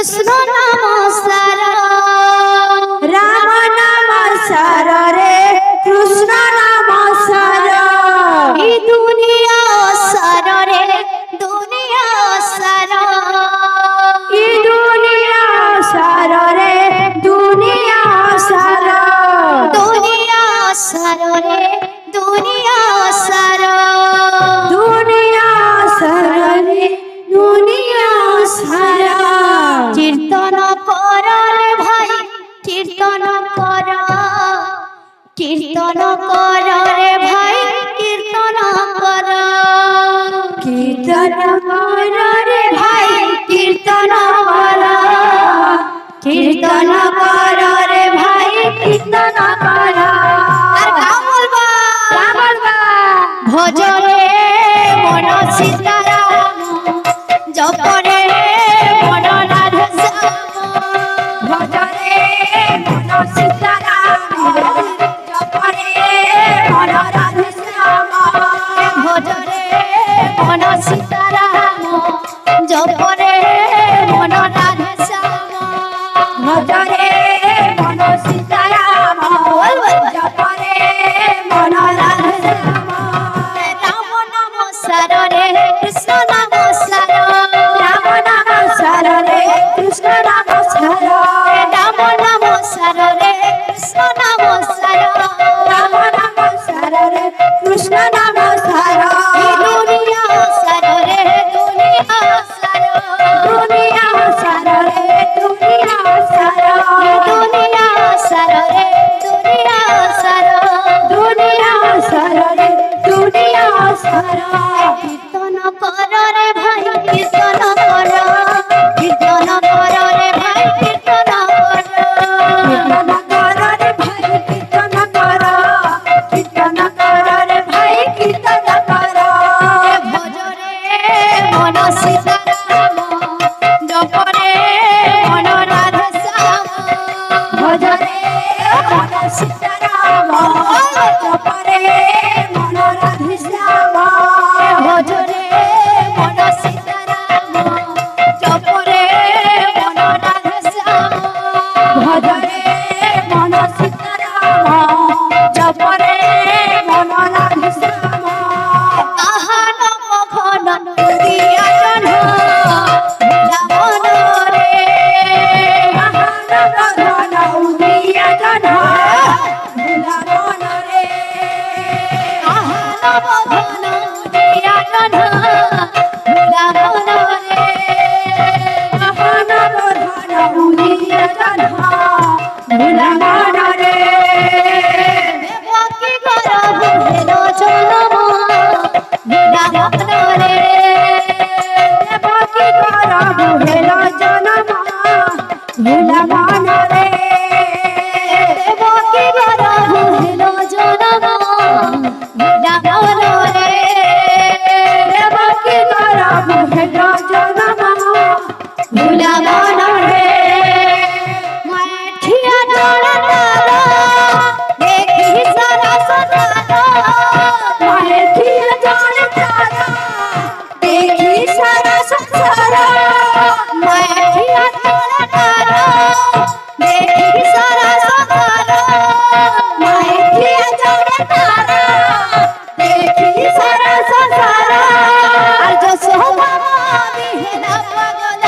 কৃষ্ণ নাম সার রাম নাম সার রে কৃষ্ণ নাম সার এই দুনিয়া সার রে দুনিয়া সার এই দুনিয়া সার রে দুনিয়া সার দুনিয়া সার রে দুনিয়া সার দুনিয়া সার রে দুনিয়া সার কীর্তন কর রে ভাই কীর্তন কর কীর্তন কর রে ভাই কীর্তন কর কীর্তন কর রে ভাই কীর্তন কর কীর্তন কর রে ভাই কীর্তন কর আর গাও বলবা ভজরে মন সীতারাম জপরে মন রাধা শ্যাম ভজরে মন সীতারাম জপরে মন রাধে শ্যাম ভজরে মন সীতারাম জপরে মন রাধা শ্যাম ভজরে মন সীতারাম জপরে মন রাধে শ্যাম রাম নাম সারে কৃষ্ণ নাম সার রাম নাম সার রে কৃষ্ণ নাম সার রাম নাম সারে কৃষ্ণ নাম সার রাম নাম সার রে কৃষ্ণ নাম সার দুনিয়া সার রে দুনিয়া সার দুনিয়া সার রে দুনিয়া সার দুনিয়া সার রে দুনিয়া সার দুনিয়া সার রে দুনিয়া সার কীর্তন কর রে ভাই কীর্তন কর কীর্তন কর রে ভাই কীর্তন কর কীর্তন কর রে ভাই কীর্তন কর কীর্তন কর রে ভাই কীর্তন কর ভজরে মন সীতারাম জপরে মন রাধা শ্যাম ভজরে মন সীতারাম জপরে মন রাধে শ্যাম ভজরে মন সীতারাম জপরে মন রাধা শ্যাম ভজরে মন সীতারাম জপরে মন রাধে শ্যাম আহা নম ঘন দিয়া জন রামন রে মহানবধন উদিয়া জন ভুলামন রে আহা নম ঘন দিয়া জন রামন রে মহানবধন উদিয়া জন ভুলামন রে দেবকী গর্ভ হেলো জনম রামন রে দেবকী গর্ভ হেল জনম ভুলামন রে দেবকী গর্ভ হেলো জনম রামন রে দেবকী গর্ভ হেল জনম ভুলামন রে মাঠিয়া জড় তার দেখি সারা সতার মায়ের খিয়া জন তারা দেখি সারা সংসার মাঠিয়া জড় তার দেখি সারা সতার মায়ের খিয়া জন তারা দেখি সারা সংসার আর যশোদা বিহেলা পাগল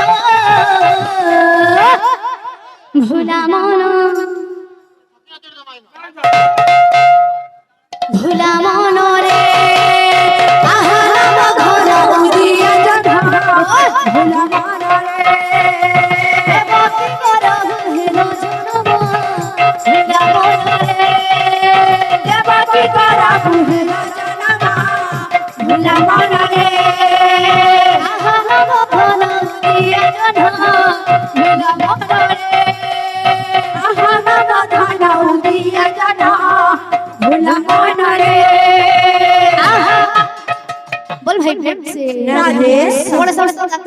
ভুলা মন ভুলা মন রে আহা নম ঘন উদিয়া জন ভুলামন রে দেবকী গর্ভ হেলো জনম ভুলা মন রে দেবকী গর্ভ হেল জনম ভুলামন রে আহা নম ঘন দিয়া জন ভুলা মন রে মহানবধন উদিয়া জন ভুলামন রে आहा बोल भाई प्रेम से राधे थोड़ा सा